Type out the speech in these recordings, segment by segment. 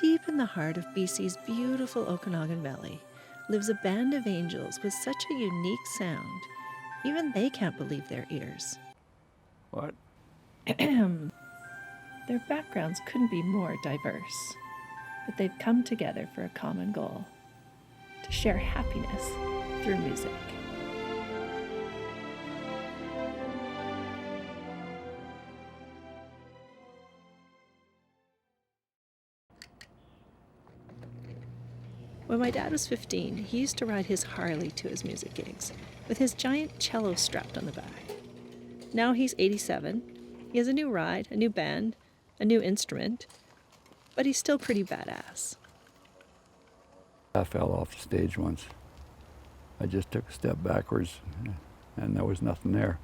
Deep in the heart of BC's beautiful Okanagan Valley lives a band of angels with such a unique sound, even they can't believe their ears. What? Their backgrounds couldn't be more diverse, but they've come together for a common goal: to share happiness through music. When my dad was 15, he used to ride his Harley to his music gigs, with his giant cello strapped on the back. Now he's 87. He has a new ride, a new band, a new instrument, but he's still pretty badass. I fell off the stage once. I just took a step backwards and there was nothing there.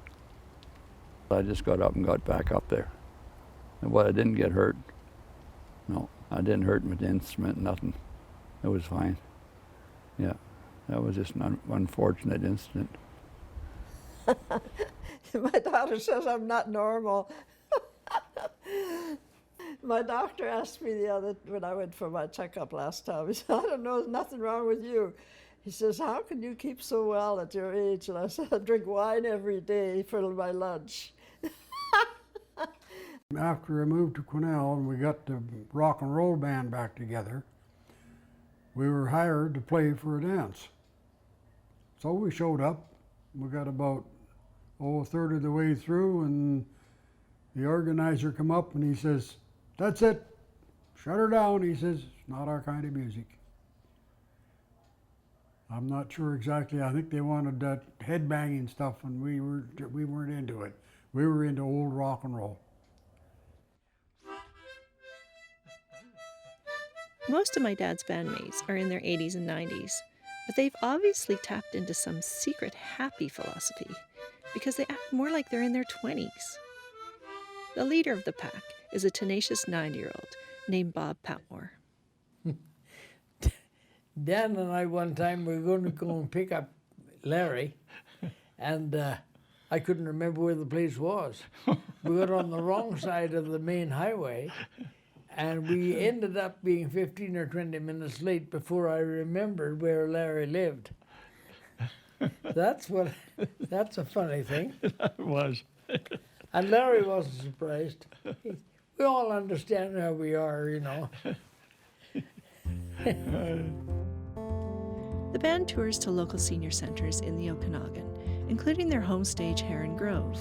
I just got up and got back up there. And I didn't get hurt. No, I didn't hurt with the instrument, nothing. It was fine. Yeah, that was just an unfortunate incident. My daughter says I'm not normal. My doctor asked me when I went for my checkup last time, he said, I don't know, there's nothing wrong with you. He says, how can you keep so well at your age? And I said, I drink wine every day for my lunch. After I moved to Quesnel and we got the rock and roll band back together, we were hired to play for a dance. So we showed up. We got about a third of the way through, and the organizer come up and he says, that's it, shut her down. He says, it's not our kind of music. I'm not sure exactly. I think they wanted that headbanging stuff, and we weren't into it. We were into old rock and roll. Most of my dad's bandmates are in their 80s and 90s, but they've obviously tapped into some secret happy philosophy because they act more like they're in their 20s. The leader of the pack is a tenacious 90-year-old named Bob Patmore. Dan and I one time were going to go and pick up Larry, and I couldn't remember where the place was. We got on the wrong side of the main highway, and we ended up being 15 or 20 minutes late before I remembered where Larry lived. That's a funny thing. It was. And Larry wasn't surprised. We all understand how we are, you know. The band tours to local senior centres in the Okanagan, including their home stage Heron Grove.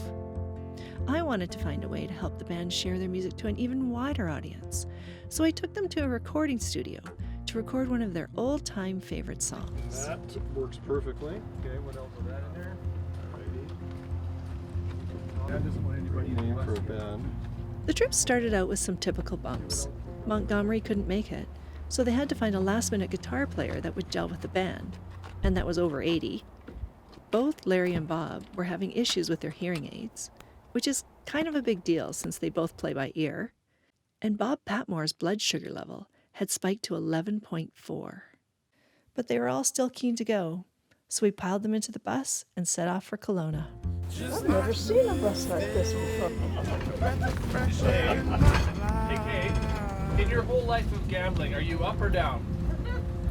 I wanted to find a way to help the band share their music to an even wider audience, so I took them to a recording studio to record one of their old-time favorite songs. That works perfectly. Okay, what else is that in there? I just want anybody name for a band. The trip started out with some typical bumps. Montgomery couldn't make it, so they had to find a last-minute guitar player that would gel with the band, and that was over 80. Both Larry and Bob were having issues with their hearing aids, which is kind of a big deal since they both play by ear. And Bob Patmore's blood sugar level had spiked to 11.4. But they were all still keen to go, so we piled them into the bus and set off for Kelowna. I've never seen a bus like this before. Hey, Kate, in your whole life of gambling, are you up or down?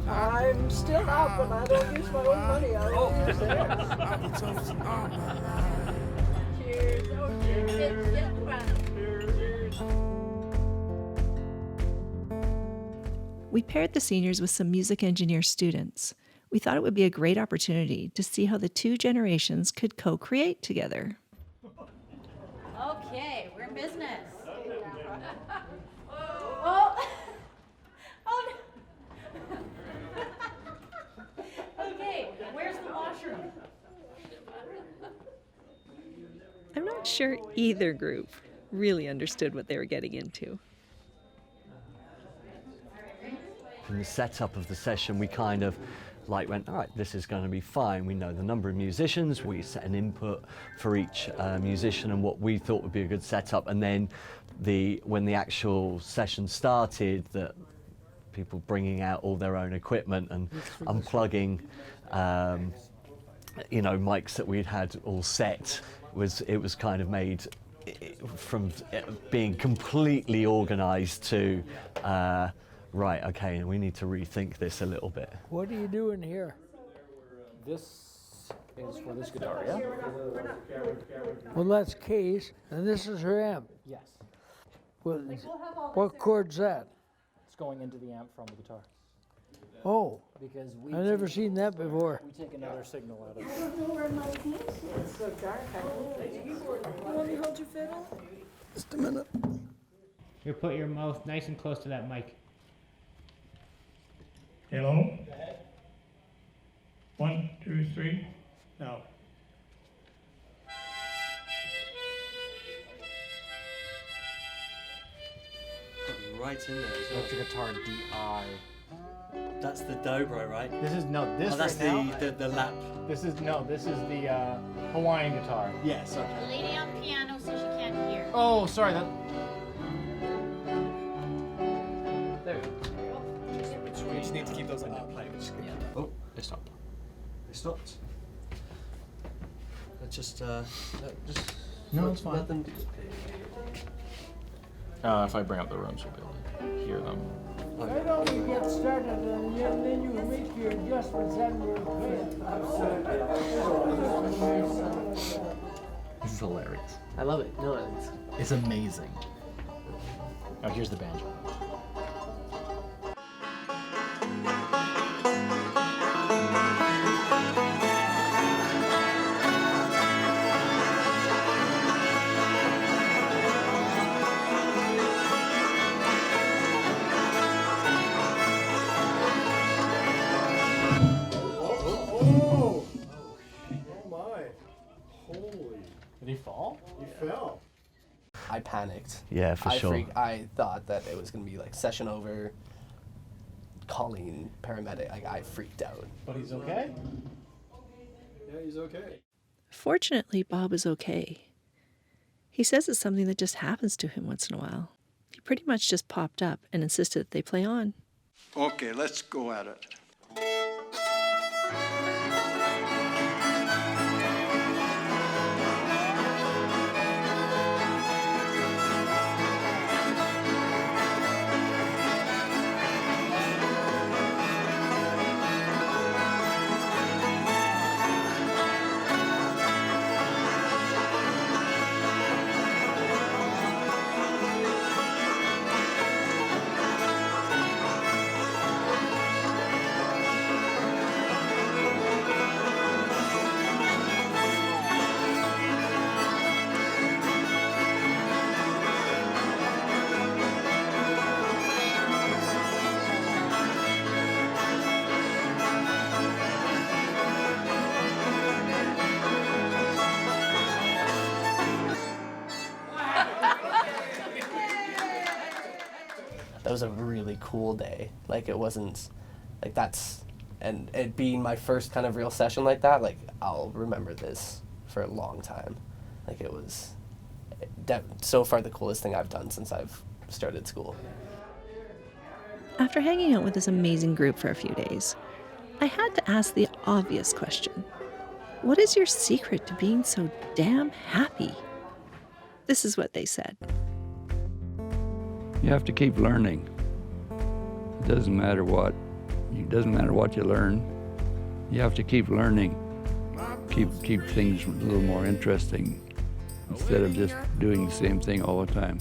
I'm still up, and I don't use my own money. I don't use theirs. Cheers. Oh, cheers. Get around. Cheers. We paired the seniors with some music engineer students. We thought it would be a great opportunity to see how the two generations could co-create together. Okay, we're in business. Oh, oh no. Okay, where's the washroom? I'm not sure either group really understood what they were getting into. In the setup of the session, we kind of went, all right, this is going to be fine. We know the number of musicians, we set an input for each musician and what we thought would be a good setup. And then when the actual session started, that people bringing out all their own equipment and unplugging, mics that we'd had all set, it was kind of made from being completely organized to right, okay, we need to rethink this a little bit. What are you doing here? This is for this guitar, yeah? Well, that's Kay's, and this is her amp. Yes. Well, what chord's that? It's going into the amp from the guitar. Oh, Because we I've never seen that before. we take another signal out of it. Let me hold your fiddle. Just a minute. You put your mouth nice and close to that mic. Hello? 1, 2, 3, now. Right in there. Electric guitar DI. That's the dobro, right? This is this Oh, that's right now. the lap. This is the Hawaiian guitar. Yes, The okay. lady on piano says she can't hear. Oh, sorry. That. There. We just need to keep those like that. Oh, They stopped. it stopped. Just No, it's fine. let them do If I bring up the rooms, you'll be able to hear them. Why don't we get started and then you make your adjustments and we'll play This is hilarious. I love it. No, It's amazing. Now here's the banjo. Oh my. Holy. Did he fall? He fell. I panicked. Yeah, for sure. I thought that it was gonna be like session over, calling paramedic. Like I freaked out. but he's okay. Yeah, he's okay. Fortunately, Bob is okay. He says it's something that just happens to him once in a while. He pretty much just popped up and insisted that they play on. Okay, let's go at it. That was a really cool day. Like it wasn't, like that's, and it being my first kind of real session like that. Like I'll remember this for a long time. Like it was, so far the coolest thing I've done since I've started school. After hanging out with this amazing group for a few days, I had to ask the obvious question. What is your secret to being so damn happy? This is what they said. You have to keep learning. It doesn't matter what. It doesn't matter what you learn. You have to keep learning. Keep things a little more interesting instead of just doing the same thing all the time.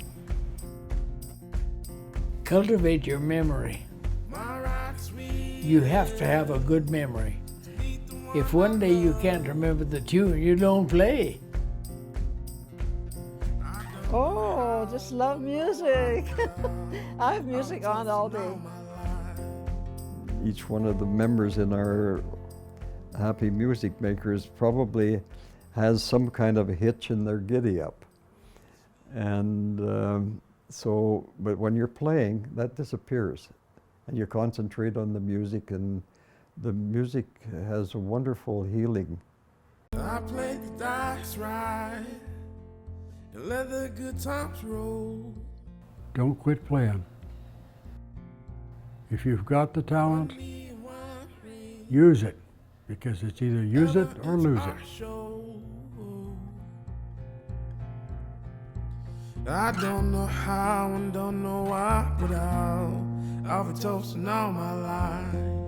Cultivate your memory. You have to have a good memory. If one day you can't remember the tune, you don't play. Oh, just love music. I have music on all day. Each one of the members in our Happy Music Makers probably has some kind of a hitch in their giddy up. And but when you're playing, that disappears. And you concentrate on the music, and the music has a wonderful healing. I played the dice right and let the good times roll. Don't quit playing. If you've got the talent, use it, because it's either use it or lose it. I don't know how and don't know why, but I've been toasting all my life.